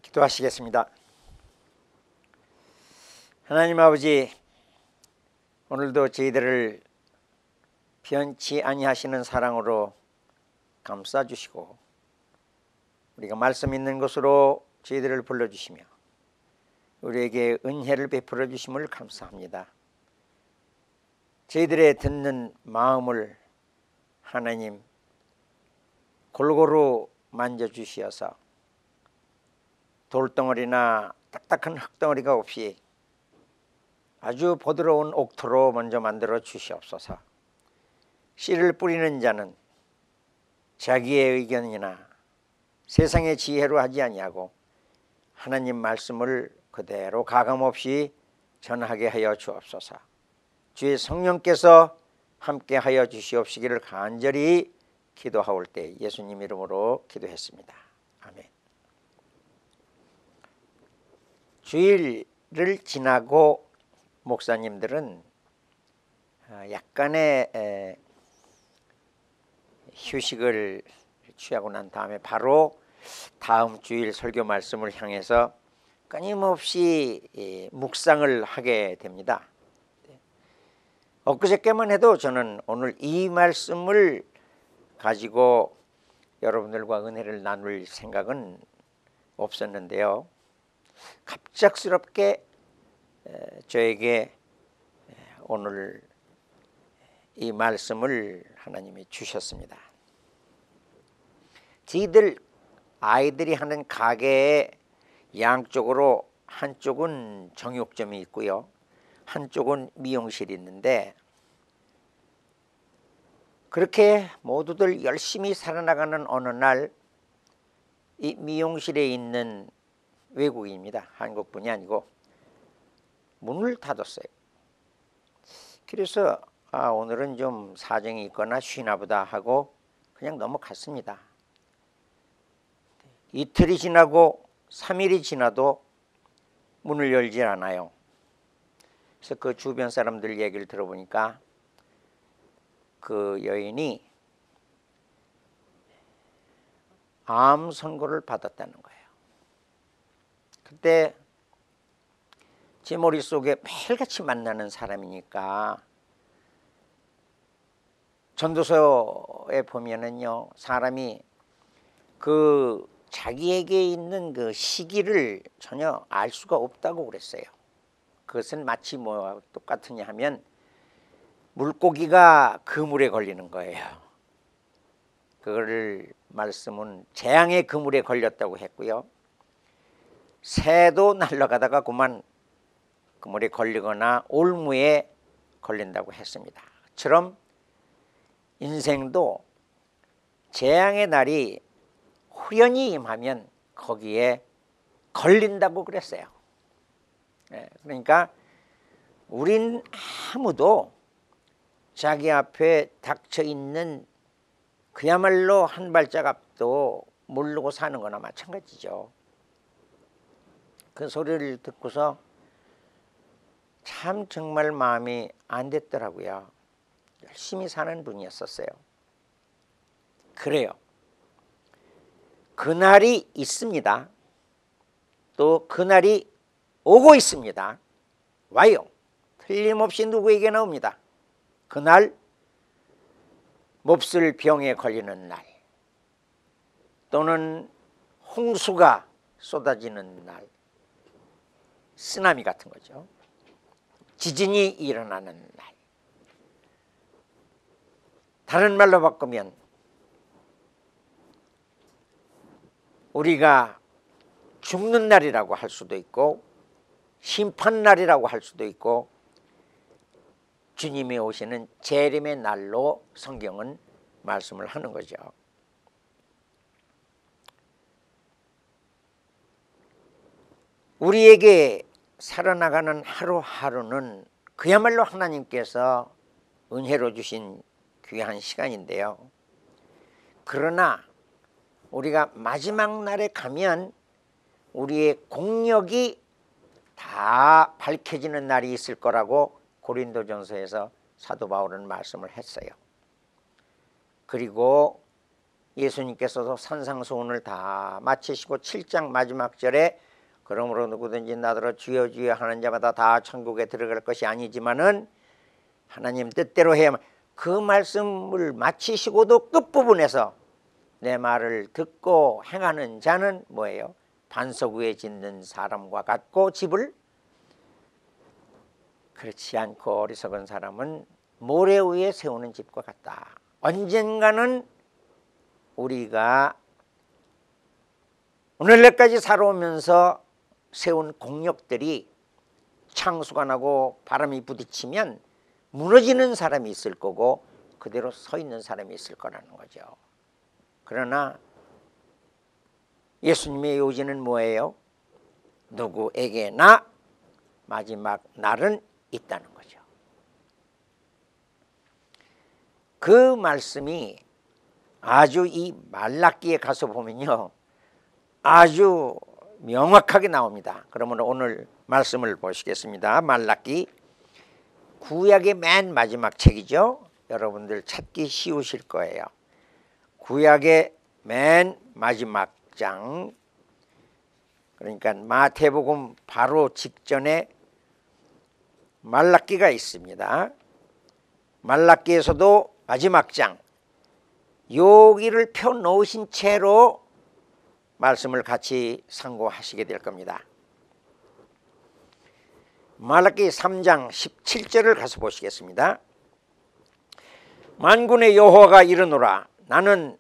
기도하시겠습니다. 하나님 아버지, 오늘도 저희들을 변치 아니하시는 사랑으로 감싸주시고 우리가 말씀 있는 곳으로 저희들을 불러주시며 우리에게 은혜를 베풀어 주심을 감사합니다. 저희들의 듣는 마음을 하나님 골고루 만져주시어서 돌덩어리나 딱딱한 흙덩어리가 없이 아주 부드러운 옥토로 먼저 만들어 주시옵소서. 씨를 뿌리는 자는 자기의 의견이나 세상의 지혜로 하지 아니하고 하나님 말씀을 그대로 가감없이 전하게 하여 주옵소서. 주의 성령께서 함께 하여 주시옵시기를 간절히 기도하올 때 예수님 이름으로 기도했습니다. 아멘. 주일을 지나고 목사님들은 약간의 휴식을 취하고 난 다음에 바로 다음 주일 설교 말씀을 향해서 끊임없이 묵상을 하게 됩니다. 엊그저께만 해도 저는 오늘 이 말씀을 가지고 여러분들과 은혜를 나눌 생각은 없었는데요. 갑작스럽게 저에게 오늘 이 말씀을 하나님이 주셨습니다. 저희들 아이들이 하는 가게에 양쪽으로 한쪽은 정육점이 있고요, 한쪽은 미용실이 있는데 그렇게 모두들 열심히 살아나가는 어느 날 이 미용실에 있는 외국인입니다. 한국분이 아니고 문을 닫았어요. 그래서 오늘은 좀 사정이 있거나 쉬나 보다 하고 그냥 넘어갔습니다. 이틀이 지나고 3일이 지나도 문을 열지 않아요. 그래서 그 주변 사람들 얘기를 들어보니까 그 여인이 암 선고를 받았다는 거예요. 그때 제 머릿속에 매일같이 만나는 사람이니까 전도서에 보면은요, 사람이 그 자기에게 있는 그 시기를 전혀 알 수가 없다고 그랬어요. 그것은 마치 뭐와 똑같으냐 하면 물고기가 그물에 걸리는 거예요. 그거를 말씀은 재앙의 그물에 걸렸다고 했고요, 새도 날아가다가 그만 그물에 걸리거나 올무에 걸린다고 했습니다. 그처럼 인생도 재앙의 날이 후련히 임하면 거기에 걸린다고 그랬어요. 그러니까 우린 아무도 자기 앞에 닥쳐 있는 그야말로 한 발짝 앞도 모르고 사는 거나 마찬가지죠. 그 소리를 듣고서 참 정말 마음이 안 됐더라고요. 열심히 사는 분이었었어요. 그래요. 그날이 있습니다. 또 그날이 오고 있습니다. 와요. 틀림없이 누구에게나 옵니다. 그날 몹쓸 병에 걸리는 날, 또는 홍수가 쏟아지는 날, 쓰나미 같은 거죠. 지진이 일어나는 날. 다른 말로 바꾸면 우리가 죽는 날이라고 할 수도 있고 심판날이라고 할 수도 있고 주님이 오시는 재림의 날로 성경은 말씀을 하는 거죠. 우리에게 살아나가는 하루하루는 그야말로 하나님께서 은혜로 주신 귀한 시간인데요. 그러나 우리가 마지막 날에 가면 우리의 공력이 다 밝혀지는 날이 있을 거라고 고린도전서에서 사도 바울은 말씀을 했어요. 그리고 예수님께서도 산상수훈을 다 마치시고 7장 마지막 절에 그러므로 누구든지 나더러 주여 주여 하는 자마다 다 천국에 들어갈 것이 아니지만은 하나님 뜻대로 해야만, 그 말씀을 마치시고도 끝부분에서 내 말을 듣고 행하는 자는 뭐예요? 반석 위에 짓는 사람과 같고 집을, 그렇지 않고 어리석은 사람은 모래 위에 세우는 집과 같다. 언젠가는 우리가 오늘날까지 살아오면서 세운 공력들이 창수가 나고 바람이 부딪히면 무너지는 사람이 있을 거고 그대로 서 있는 사람이 있을 거라는 거죠. 그러나 예수님의 요지는 뭐예요? 누구에게나 마지막 날은 있다는 거죠. 그 말씀이 아주 이 말라기에 가서 보면요, 아주 명확하게 나옵니다. 그러면 오늘 말씀을 보시겠습니다. 말라기, 구약의 맨 마지막 책이죠. 여러분들 찾기 쉬우실 거예요. 구약의 맨 마지막 장, 그러니까 마태복음 바로 직전에 말라기가 있습니다. 말라기에서도 마지막 장, 여기를 펴 놓으신 채로 말씀을 같이 상고하시게 될 겁니다. 말라기 3장 17절을 가서 보시겠습니다. 만군의 여호와가 이르노라, 나는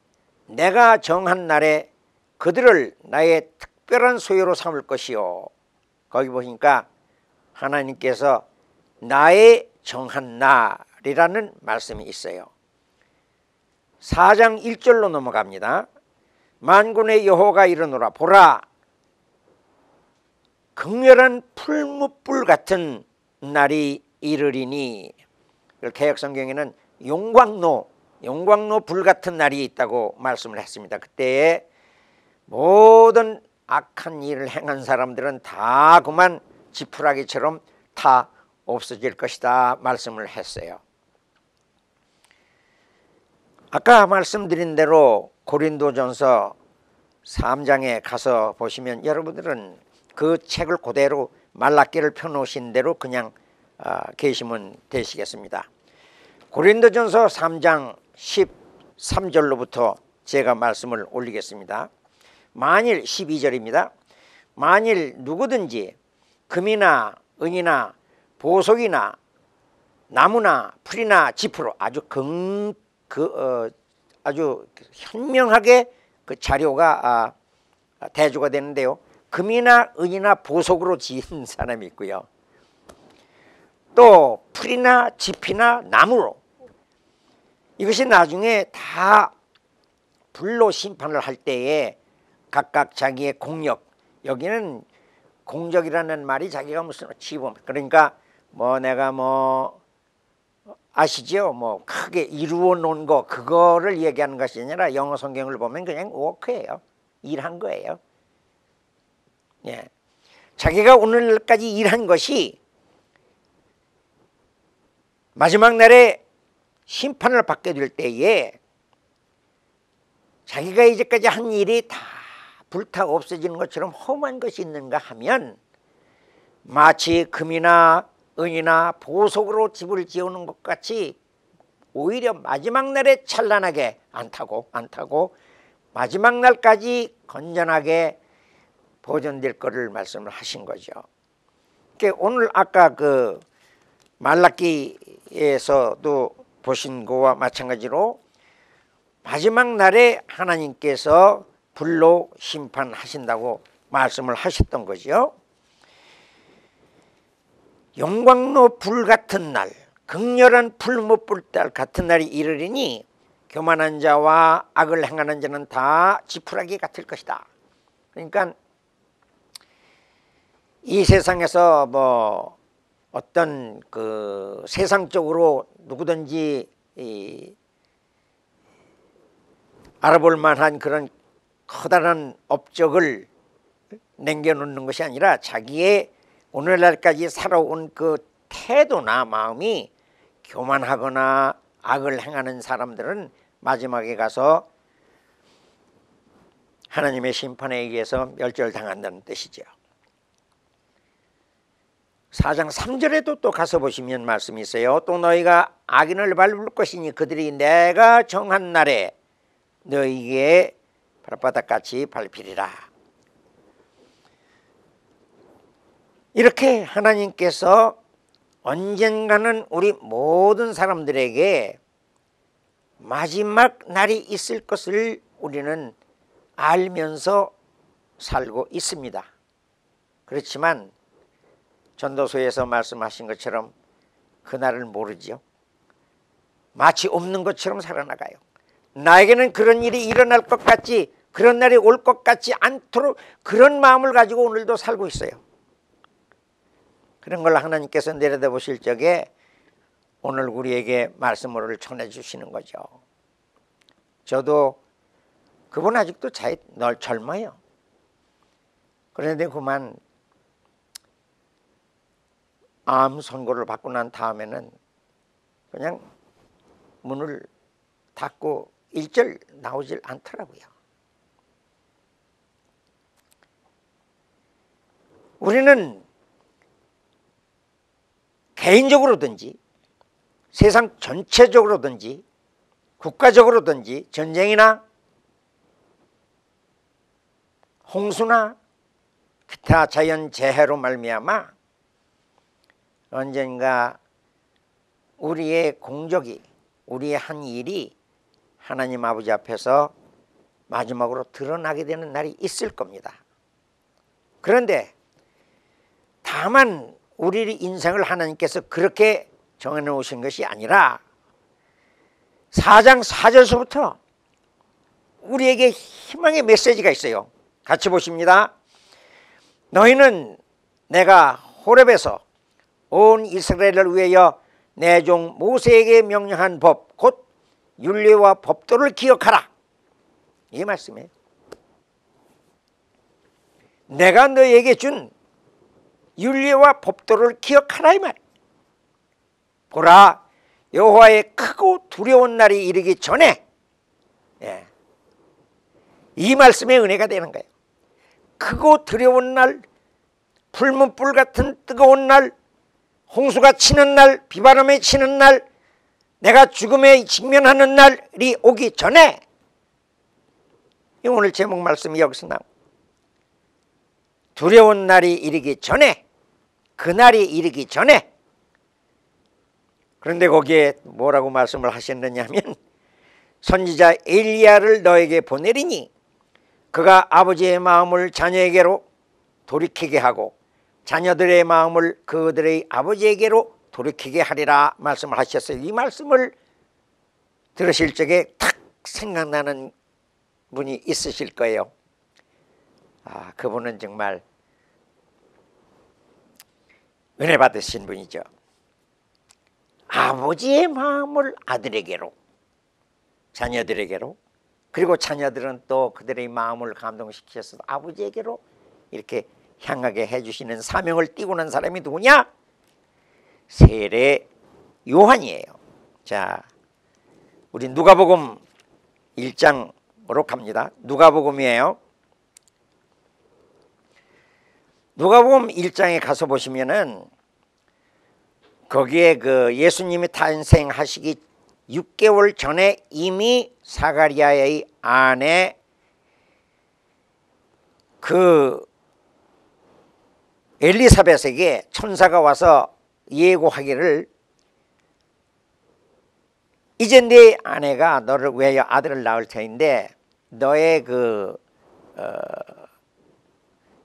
내가 정한 날에 그들을 나의 특별한 소유로 삼을 것이요. 거기 보니까 하나님께서 나의 정한 날이라는 말씀이 있어요. 4장 1절로 넘어갑니다. 만군의 여호와가 이르노라, 보라, 극렬한 풀무불 같은 날이 이르리니, 개역성경에는 용광로 불 같은 날이 있다고 말씀을 했습니다. 그때에 모든 악한 일을 행한 사람들은 다 그만 지푸라기처럼 다 없어질 것이다 말씀을 했어요. 아까 말씀드린 대로 고린도전서 3장에 가서 보시면 여러분들은 그 책을 그대로 말라기를 펴놓으신 대로 그냥 계시면 되시겠습니다. 고린도전서 3장 13절로부터 제가 말씀을 올리겠습니다. 만일 12절입니다. 만일 누구든지 금이나 은이나 보석이나 나무나 풀이나 지프로 아주 현명하게 그 자료가 대조가 되는데요. 금이나 은이나 보석으로 지은 사람이 있고요. 또 풀이나 짚이나 나무로, 이것이 나중에 다 불로 심판을 할 때에 각각 자기의 공력, 여기는 공적이라는 말이 자기가 무슨 지범, 그러니까 뭐 내가 뭐 아시죠? 뭐 크게 이루어 놓은 거, 그거를 얘기하는 것이 아니라 영어 성경을 보면 그냥 워크예요. 일한 거예요. 예. 자기가 오늘까지 일한 것이 마지막 날에 심판을 받게 될 때에 자기가 이제까지 한 일이 다 불타 없어지는 것처럼 험한 것이 있는가 하면 마치 금이나 은이나 보석으로 집을 지어놓은 것 같이 오히려 마지막 날에 찬란하게 안 타고 마지막 날까지 건전하게 보존될 것을 말씀을 하신 거죠. 그러니까 오늘 아까 그 말라기에서도 보신 거와 마찬가지로 마지막 날에 하나님께서 불로 심판하신다고 말씀을 하셨던 거죠. 용광로 불 같은 날, 극렬한 풀무불 같은 날이 이르리니 교만한 자와 악을 행하는 자는 다 지푸라기 같을 것이다. 그러니까 이 세상에서 뭐 어떤 그 세상적으로 누구든지 알아볼 만한 그런 커다란 업적을 남겨놓는 것이 아니라 자기의 오늘날까지 살아온 그 태도나 마음이 교만하거나 악을 행하는 사람들은 마지막에 가서 하나님의 심판에 의해서 멸절당한다는 뜻이죠. 4장 3절에도 또 가서 보시면 말씀이 있어요. 또 너희가 악인을 밟을 것이니 그들이 내가 정한 날에 너희에게 발바닥같이 밟히리라. 이렇게 하나님께서 언젠가는 우리 모든 사람들에게 마지막 날이 있을 것을 우리는 알면서 살고 있습니다. 그렇지만 전도서에서 말씀하신 것처럼 그날을 모르죠. 마치 없는 것처럼 살아나가요. 나에게는 그런 일이 일어날 것 같지, 그런 날이 올 것 같지 않도록 그런 마음을 가지고 오늘도 살고 있어요. 그런 걸 하나님께서 내려다보실 적에 오늘 우리에게 말씀을 전해주시는 거죠. 저도 그분 아직도 널 젊어요. 그런데 그만 암 선고를 받고 난 다음에는 그냥 문을 닫고 일절 나오질 않더라고요. 우리는 개인적으로든지 세상 전체적으로든지 국가적으로든지 전쟁이나 홍수나 기타 자연재해로 말미암아 언젠가 우리의 공적이, 우리의 한 일이 하나님 아버지 앞에서 마지막으로 드러나게 되는 날이 있을 겁니다. 그런데 다만 우리 인생을 하나님께서 그렇게 정해놓으신 것이 아니라 4장 4절서부터 우리에게 희망의 메시지가 있어요. 같이 보십니다. 너희는 내가 호렙에서 온 이스라엘을 위하여 내 종 모세에게 명령한 법 곧 율례와 법도를 기억하라. 이 말씀이에요. 내가 너희에게 준 율례와 법도를 기억하라 이 말. 보라, 여호와의 크고 두려운 날이 이르기 전에, 이 말씀의 은혜가 되는 거예요. 크고 두려운 날, 불문불 같은 뜨거운 날, 홍수가 치는 날, 비바람이 치는 날, 내가 죽음에 직면하는 날이 오기 전에, 오늘 제목 말씀이 여기서 나옵니다. 두려운 날이 이르기 전에, 그날이 이르기 전에. 그런데 거기에 뭐라고 말씀을 하셨느냐 하면 선지자 엘리야를 너에게 보내리니 그가 아버지의 마음을 자녀에게로 돌이키게 하고 자녀들의 마음을 그들의 아버지에게로 돌이키게 하리라 말씀을 하셨어요. 이 말씀을 들으실 적에 탁 생각나는 분이 있으실 거예요. 그분은 정말 은혜 받으신 분이죠. 아버지의 마음을 아들에게로, 자녀들에게로, 그리고 자녀들은 또 그들의 마음을 감동시켜서 아버지에게로 이렇게 향하게 해주시는 사명을 띠고 난 사람이 누구냐? 세례 요한이에요. 자, 우리 누가복음 1장으로 갑니다. 누가복음이에요. 누가복음 1장에 가서 보시면은 거기에 그 예수님이 탄생하시기 6개월 전에 이미 사가리아의 아내 그 엘리사벳에게 천사가 와서 예고하기를 이제 네 아내가 너를 위하여 아들을 낳을 터인데 너의 그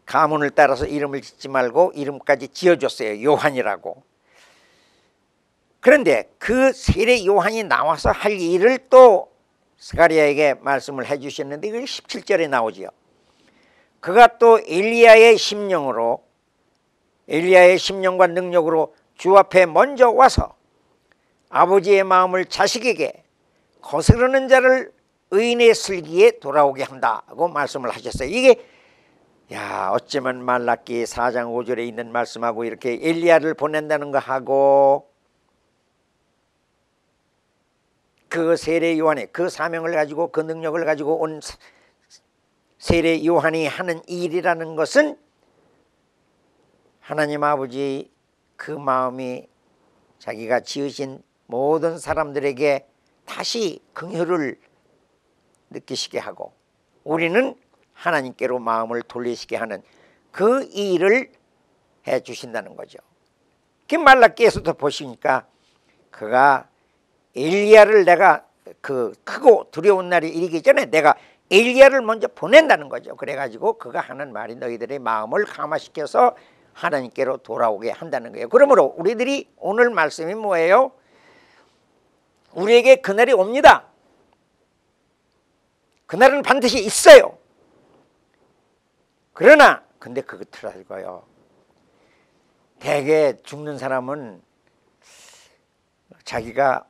가문을 따라서 이름을 짓지 말고 이름까지 지어줬어요. 요한이라고. 그런데 그 세례 요한이 나와서 할 일을 또 스가랴에게 말씀을 해주셨는데 그게 17절에 나오지요. 그가 또 엘리야의 심령과 능력으로 주 앞에 먼저 와서 아버지의 마음을 자식에게 거스르는 자를 의인의 슬기에 돌아오게 한다고 말씀을 하셨어요. 이게 어쩌면 말라기 4장 5절에 있는 말씀하고 이렇게 엘리야를 보낸다는 거 하고 그 세례 요한의 그 사명을 가지고 그 능력을 가지고 온 세례 요한이 하는 일이라는 것은 하나님 아버지 그 마음이 자기가 지으신 모든 사람들에게 다시 긍휼을 느끼시게 하고 우리는 하나님께로 마음을 돌리시게 하는 그 일을 해 주신다는 거죠. 그 말라기에서도 보시니까 그가 엘리야를 내가 그 크고 두려운 날이 이르기 전에 내가 엘리야를 먼저 보낸다는 거죠. 그래가지고 그가 하는 말이 너희들의 마음을 감화시켜서 하나님께로 돌아오게 한다는 거예요. 그러므로 우리들이 오늘 말씀이 뭐예요? 우리에게 그날이 옵니다. 그날은 반드시 있어요. 그러나 근데 그것을 알고요, 대개 죽는 사람은 자기가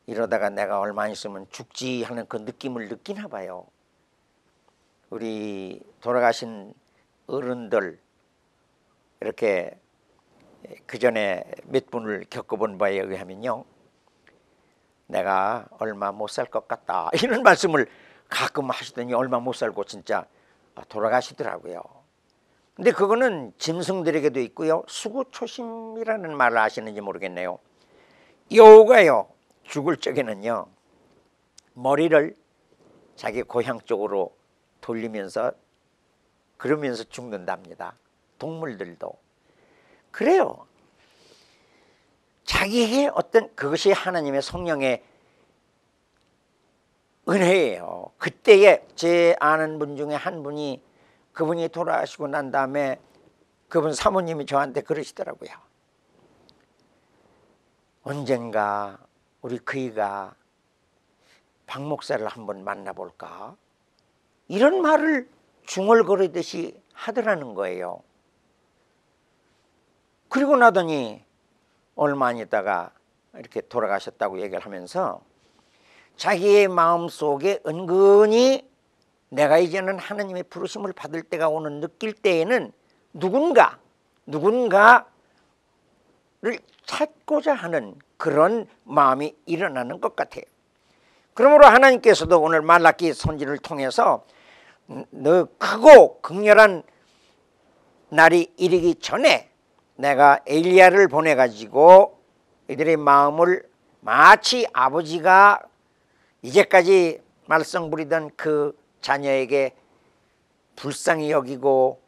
이러다가 내가 얼마 있으면 죽지 하는 그 느낌을 느끼나 봐요. 우리 돌아가신 어른들 이렇게 그 전에 몇 분을 겪어본 바에 의하면요, 내가 얼마 못 살 것 같다 이런 말씀을 가끔 하시더니 얼마 못 살고 진짜 돌아가시더라고요. 근데 그거는 짐승들에게도 있고요, 수구초심이라는 말을 아시는지 모르겠네요. 여우가요 죽을 적에는요 머리를 자기 고향 쪽으로 돌리면서 그러면서 죽는답니다. 동물들도 그래요. 자기에게 어떤 그것이 하나님의 성령의 은혜예요. 그때에 제 아는 분 중에 한 분이, 그분이 돌아가시고 난 다음에 그분 사모님이 저한테 그러시더라고요. 언젠가 우리 그이가 박 목사를 한번 만나볼까? 이런 말을 중얼거리듯이 하더라는 거예요. 그리고 나더니 얼마 안 있다가 이렇게 돌아가셨다고 얘기를 하면서 자기의 마음속에 은근히 내가 이제는 하나님의 부르심을 받을 때가 오는 느낄 때에는 누군가를 찾고자 하는 그런 마음이 일어나는 것 같아요. 그러므로 하나님께서도 오늘 말라기 선지를 통해서 너 크고 극렬한 날이 이르기 전에 내가 엘리야를 보내가지고 이들의 마음을 마치 아버지가 이제까지 말썽 부리던 그 자녀에게 불쌍히 여기고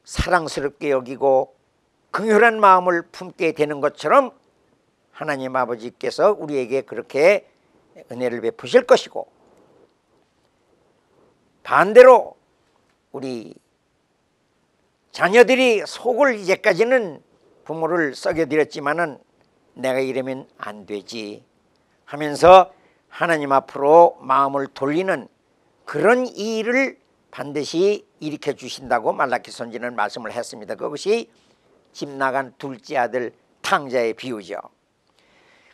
사랑스럽게 여기고 긍휼한 마음을 품게 되는 것처럼 하나님 아버지께서 우리에게 그렇게 은혜를 베푸실 것이고, 반대로 우리 자녀들이 속을 이제까지는 부모를 썩여드렸지만은 내가 이러면 안 되지 하면서 하나님 앞으로 마음을 돌리는 그런 일을 반드시 일으켜 주신다고 말라기 선지는 말씀을 했습니다. 그것이 집 나간 둘째 아들 탕자의 비유죠.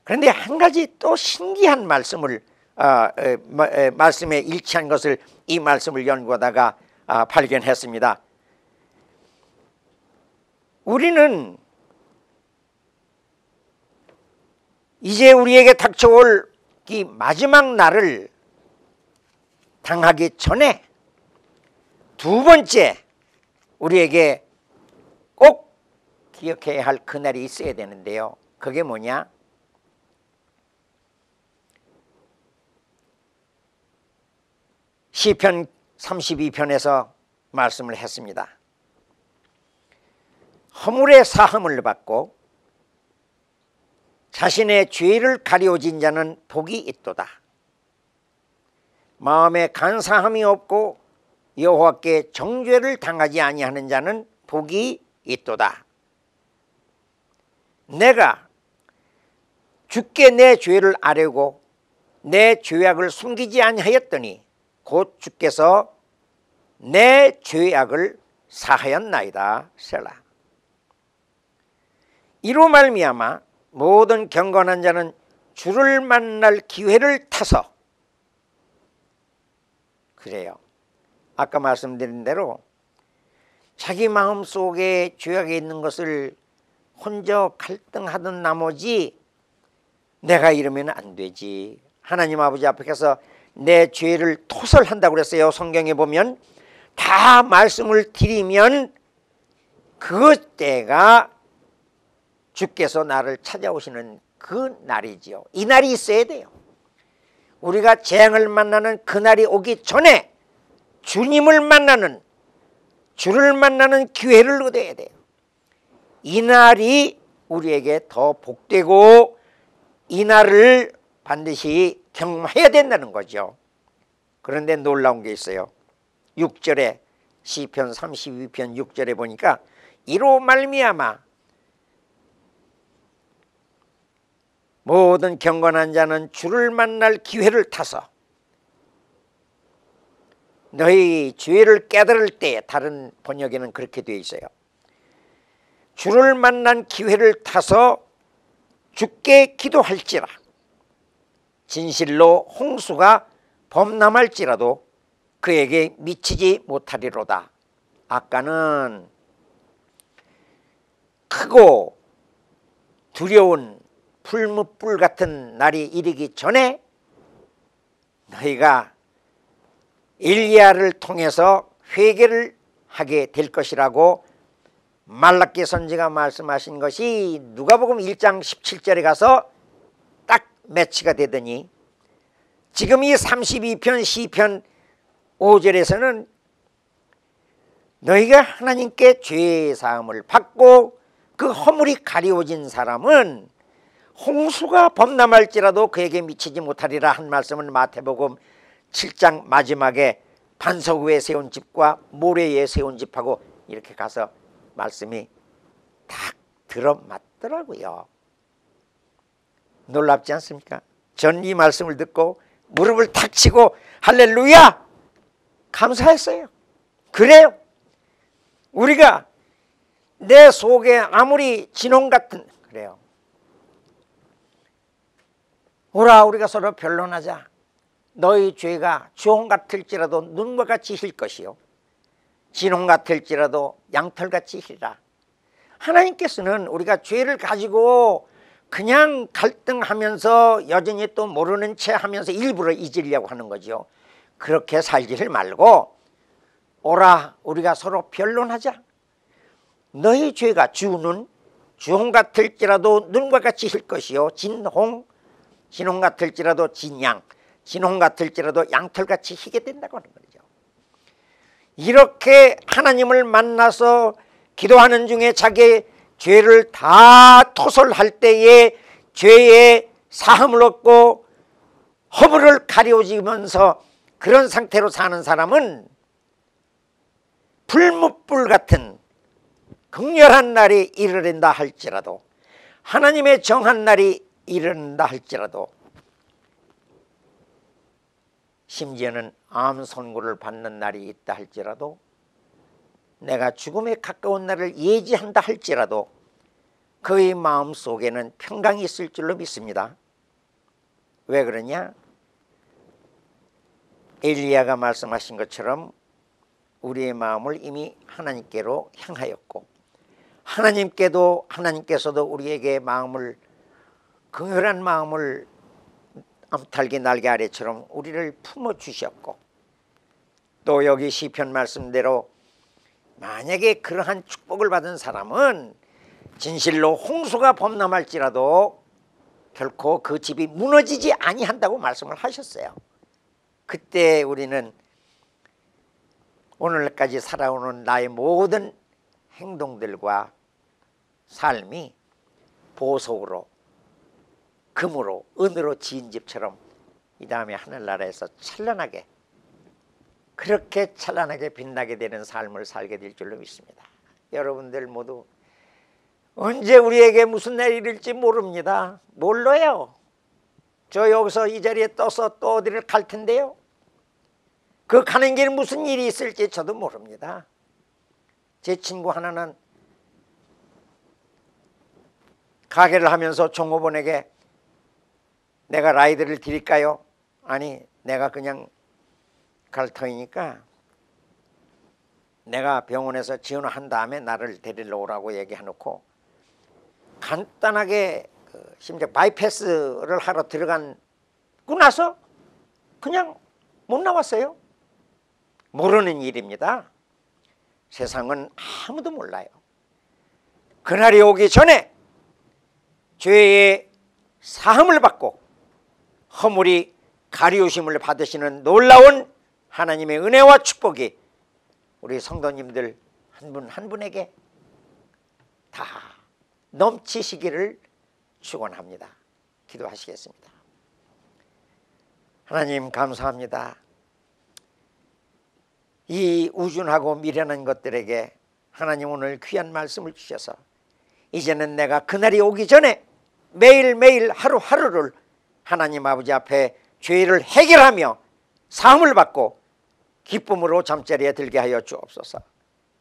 그런데 한 가지 또 신기한 말씀을 말씀에 일치한 것을 이 말씀을 연구하다가 발견했습니다. 우리는 이제 우리에게 닥쳐올 이 마지막 날을 당하기 전에 두 번째 우리에게 꼭 기억해야 할 그날이 있어야 되는데요. 그게 뭐냐? 시편 32편에서 말씀을 했습니다. 허물의 사함을 받고 자신의 죄를 가려진 자는 복이 있도다. 마음에 간사함이 없고 여호와께 정죄를 당하지 아니하는 자는 복이 있도다. 내가 주께 내 죄를 아뢰고 내 죄악을 숨기지 아니하였더니 곧 주께서 내 죄악을 사하였나이다. 셀라. 이로 말미암아 모든 경건한 자는 주를 만날 기회를 타서, 그래요, 아까 말씀드린 대로 자기 마음속에 죄악이 있는 것을 혼자 갈등하던 나머지 내가 이러면 안 되지, 하나님 아버지 앞에서 내 죄를 토설한다고 그랬어요. 성경에 보면 다 말씀을 드리면 그때가 주께서 나를 찾아오시는 그 날이지요. 이 날이 있어야 돼요. 우리가 재앙을 만나는 그날이 오기 전에 주님을 만나는, 주를 만나는 기회를 얻어야 돼요. 이 날이 우리에게 더 복되고 이 날을 반드시 경험해야 된다는 거죠. 그런데 놀라운 게 있어요. 6절에 시편 32편 6절에 보니까 이로 말미암아 모든 경건한 자는 주를 만날 기회를 타서, 너희 죄를 깨달을 때, 다른 번역에는 그렇게 되어 있어요. 주를 만난 기회를 타서 주께 기도할지라. 진실로 홍수가 범람할지라도 그에게 미치지 못하리로다. 아까는 크고 두려운 풀무불 같은 날이 이르기 전에 너희가 엘리야를 통해서 회개를 하게 될 것이라고 말라기 선지가 말씀하신 것이 누가복음 1장 17절에 가서 딱 매치가 되더니, 지금 이 32편 시편 5절에서는 너희가 하나님께 죄 사함을 받고 그 허물이 가리워진 사람은 홍수가 범람할지라도 그에게 미치지 못하리라 한 말씀은 마태복음 7장 마지막에 반석 위에 세운 집과 모래 위에 세운 집하고 이렇게 가서 말씀이 딱 들어맞더라고요. 놀랍지 않습니까? 전 이 말씀을 듣고 무릎을 탁 치고 할렐루야 감사했어요. 그래요. 우리가 내 속에 아무리 진홍 같은, 그래요. 오라 우리가 서로 변론하자. 너희 죄가 주홍 같을지라도 눈과 같이 힐 것이요 진홍 같을지라도 양털같이 희라. 하나님께서는 우리가 죄를 가지고 그냥 갈등하면서 여전히 또 모르는 채 하면서 일부러 잊으려고 하는 거죠. 그렇게 살지를 말고 오라 우리가 서로 변론하자. 너희 죄가 주는 주홍 같을지라도 눈과 같이 힐 것이요 진홍 같을지라도 진양, 진홍 같을지라도 양털같이 희게 된다고 하는 거죠. 이렇게 하나님을 만나서 기도하는 중에 자기의 죄를 다 토설할 때에 죄의 사함을 얻고 허물을 가려지면서 그런 상태로 사는 사람은 불무불 같은 극렬한 날이 이르는다 할지라도, 하나님의 정한 날이 이르는다 할지라도, 심지어는 암 선고를 받는 날이 있다 할지라도, 내가 죽음에 가까운 날을 예지한다 할지라도 그의 마음속에는 평강이 있을 줄로 믿습니다. 왜 그러냐? 엘리야가 말씀하신 것처럼 우리의 마음을 이미 하나님께로 향하였고, 하나님께서도 우리에게 마음을, 긍휼한 마음을 암탉이 날개 아래처럼 우리를 품어주셨고, 또 여기 시편 말씀대로 만약에 그러한 축복을 받은 사람은 진실로 홍수가 범람할지라도 결코 그 집이 무너지지 아니한다고 말씀을 하셨어요. 그때 우리는 오늘까지 살아오는 나의 모든 행동들과 삶이 보석으로, 금으로, 은으로 지은 집처럼 이 다음에 하늘나라에서 찬란하게, 그렇게 찬란하게 빛나게 되는 삶을 살게 될 줄로 믿습니다. 여러분들 모두 언제 우리에게 무슨 날이 이를지 모릅니다. 몰라요. 저 여기서 이 자리에 떠서 또 어디를 갈 텐데요. 그 가는 길 무슨 일이 있을지 저도 모릅니다. 제 친구 하나는 가게를 하면서 종업원에게 내가 라이드를 드릴까요? 아니, 내가 그냥 갈 터이니까 내가 병원에서 지원한 다음에 나를 데리러 오라고 얘기해놓고 간단하게 심지어 바이패스를 하러 들어가고 나서 그냥 못 나왔어요. 모르는 일입니다. 세상은 아무도 몰라요. 그날이 오기 전에 죄의 사함을 받고 허물이 가리우심을 받으시는 놀라운 하나님의 은혜와 축복이 우리 성도님들 한 분 한 분에게 다 넘치시기를 축원합니다. 기도하시겠습니다. 하나님 감사합니다. 이 우준하고 미련한 것들에게 하나님 오늘 귀한 말씀을 주셔서 이제는 내가 그날이 오기 전에 매일매일 하루하루를 하나님 아버지 앞에 죄를 해결하며 사함을 받고 기쁨으로 잠자리에 들게 하여 주옵소서.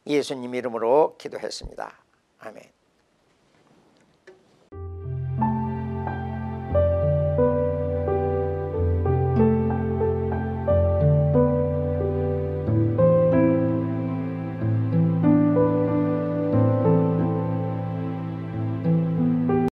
예수님 이름으로 기도했습니다. 아멘.